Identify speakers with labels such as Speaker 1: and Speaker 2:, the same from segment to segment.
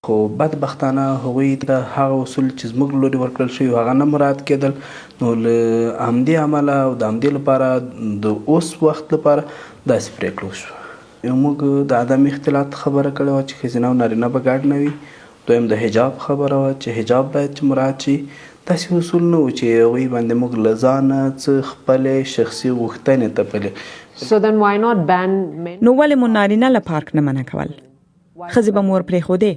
Speaker 1: خو بدبختانه هغوی ته هغه اصول چې زموږ لوري ورکړل شوي هغه نه مراعات کېدل، نو له همدې امله او د همدې لپاره د اوس وخت لپاره داسې پرېکړه وشوه. موږ د عدم اختلاط خبره کړې وه چې ښځینه او نارینه به ګډ نه وي. دویم د حجاب خبره وه چې حجاب باید چې مراعات شي. داسې اصول نه وو چې هغوی باندې موږ له ځانه څه خپلې شخصي غوښتنې تپلې.
Speaker 2: نو ولې مو نارینه له پارک نه منع کول؟ ښځې به مو ور پرېښودې؟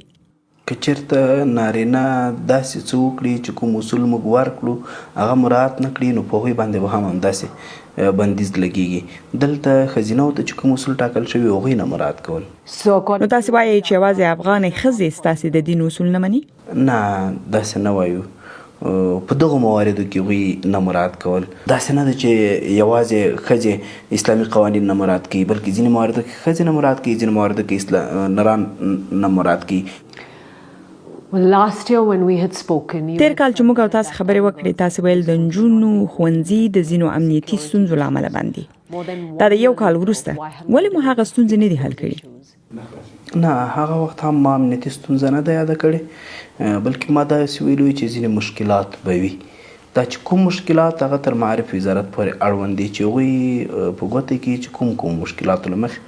Speaker 1: که چېرته نارینه داسې څه وکړي چې کوم اصول موږ ورکړو هغه مراعات نه کړي، نو په هغوی باندې به هم همداسې بندیز لګېږي. دلته ښځینهو ته چې کوم اصول ټاکل شوي هغوی نه مراعات کول.
Speaker 2: نو تاسې وایئ چې یوازې افغانې ښځې ستاسې د دین اصول نه مني؟
Speaker 1: نه، داسې نه وایو. په دغو مواردو کې هغوی نه مراعات کول. داسې نه ده چې یوازې ښځې اسلامي قوانین نه مراعات کوي، بلکې ځینې مواردو کې ښځې نه مراعات کوي، ځینې مواردو کې نران نه مراعات کوي.
Speaker 2: تیر کال چې موږ او تاسو خبرې وکړې، تاسو ویل د نجونو ښوونځي د ځینو امنیتي ستونزو له امله باندې. دا د یو کال وروسته ولې مو هغه ستونزې نه دي حل کړي؟
Speaker 1: نه، هغه وخت هم ما امنیتي ستونزه نه ده یاده کړې، بلکې ما داسې ویلي وي چې ځینې مشکلات به وي. دا چې کوم مشکلات هغه تر معارف وزارت پورې اړوند دي چې هغوی په ګوته کې چې کوم مشکلاتو له مخې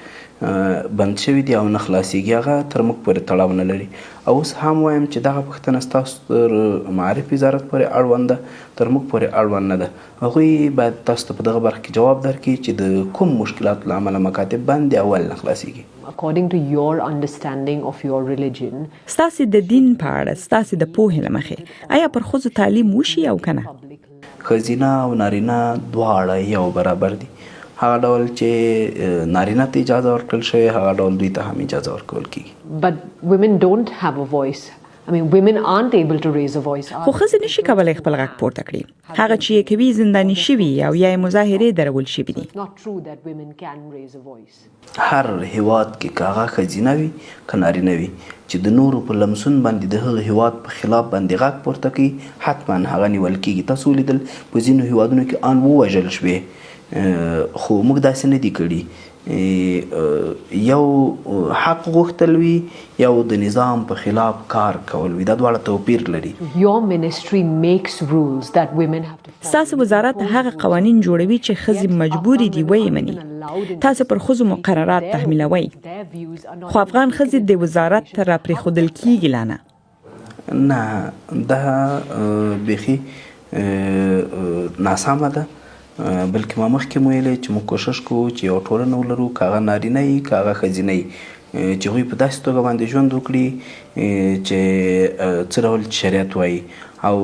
Speaker 1: بند شوي دي او نه خلاصېږي هغه تر موږ پورې تړاو نه لري. او اوس هم وایم چې دغه پوښتنه ستاسو تر معارف وزارت پورې اړوند ده، تر موږ پورې اړوند نه ده. هغوی باید تاسو ته په دغه برخه کې جواب درکړي چې د کوم مشکلاتو له امله مکاتب بند دي او ولې نه خلاصېږي.
Speaker 3: According to your understanding of your religion,
Speaker 2: ستاسې د دین په اړه ستاسې د پوهې له مخې آیا پر ښځو تعلیم وشي او که نه؟
Speaker 1: ښځینه او نارینه دواړه یو برابر دي. هغه ډول چې نارینه ته اجازه ورکړل شوې هغه ډول دوی ته هم اجازه ورکول کېږي.
Speaker 3: but women don't have a voice. I mean, women aren't able to raise a voice.
Speaker 2: خو ښځې نشي کولی خپل غږ پورته کړي. هغه چې یې کوي زنداني شوي او یا یې مظاهرې درول شوي دي.
Speaker 3: It's not true that women can raise a voice.
Speaker 1: هر هیواد کې که هغه ښځینه وي که نارینه وي چې د نورو په لمسون باندې د هغه هیواد په خلاف باندې غږ پورته کوي حتما هغه نیول کېږي. تاسو ولیدل په ځینو هیوادونو کې ان ووژل شوې، خو موږ داسې نه دي کړي. یو حق غوښتل وي یو د نظام په خلاف کار کول وي، دا دواړه توپیر لري.
Speaker 3: Your ministry makes rules that women have to follow.
Speaker 2: ستاسو وزارت هغه قوانین جوړوي چې ښځې مجبورې دي ویې مني. تاسو پر ښځو مقررات تحمیلوئ، خو افغان ښځې د وزارت ته را پرېښودل کېږي لا نه.
Speaker 1: نه، دا بیخي ناسمه ده، بلکې ما مخکې مو ویلی چې موږ کوښښ کوو چې یو ټولنه ولرو، که هغه نارینه وي که هغه ښځینه وي، چې هغوی په داسې توګه باندې ژوند وکړي چې څه ډول شریعت وایي. او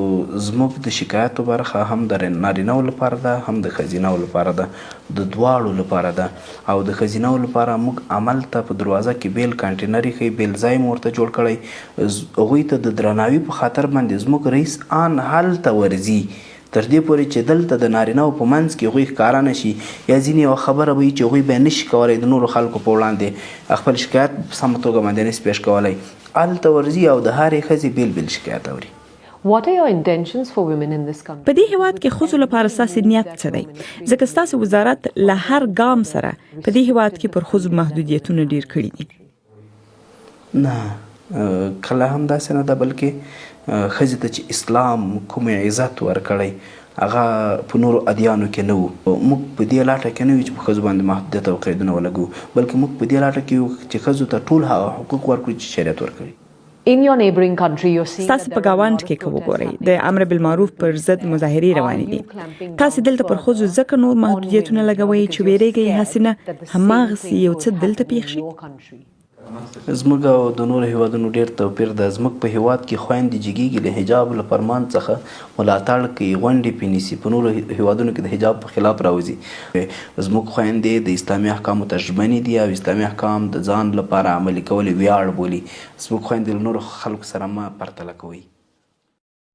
Speaker 1: زموږ د شکایاتو برخه هم د نارینهو لپاره ده هم د ښځینهو لپاره ده، د دواړو لپاره ده. او د ښځینهو لپاره موږ عمل ته په دروازه کې بیل کانټینر ایښی، بیل ځای مو ورته جوړ کړی. هغوی ته د درناوي په خاطر باندې زموږ رئیس ان هلته ورځي تر دې پورې چې دلته د نارینهو په منځ کې هغوی ښکاره نه شي، یا ځینې یوه خبره به وي چې هغوی به یې نشي کولی د نورو خلکو په وړاندې خپل شکایت په سمه توګه باندې نشي پیش کولی. هلته ورځي او د هرې ښځې بیل بیل شکایت اوري.
Speaker 3: What are your intentions for women in this country?
Speaker 2: په دې هیواد کې ښځو لپاره ستاسې نیت څه دی؟ ځکه ستاسو وزارت له هر ګام سره په دې هیواد کې پر ښځو محدودیتونه ډیر کړي دي.
Speaker 1: نه، کله هم داسې نه ده، بلکې ښځې ته چې اسلام کوم عزت ورکړی هغه په نورو ادیانو کې نه و. موږ په دې لاټه کې نه یو چې په ښځو باندې محدودیت او قیدونه ولګو، بلکې موږ په دې لاټه کې یو چې ښځو ته ټول هغه حقوق ورکړو چې شریعت ورکړي.
Speaker 3: In your neighboring country, you're seeing
Speaker 2: تاسو په گاوند کې که وګورئ د امر بالمعروف پر ضد مظاهرې روانې دي. تاسو دلته پر ښځو ځکه نور محدودیتونه لګوئ چې ویرېږئ هسې نه هماغسې یو څه دلته پېښ شي.
Speaker 1: زموږ او د نورو هیوادونو ډېر توپیر ده. زموږ په هیواد کې خویندې جګیږي له حجاب له فرمان څخه ملاتړ کوي، غونډې پرې نیسي. په نورو هیوادونو کې د حجاب په خلاف راوځي. زموږ خویندې د اسلامي احکامو ته ژمنې دي او اسلامي احکام د ځان لپاره عملي کول ویاړ بولي. زموږ خویندې له نورو خلکو سره مه پرتله کوئ.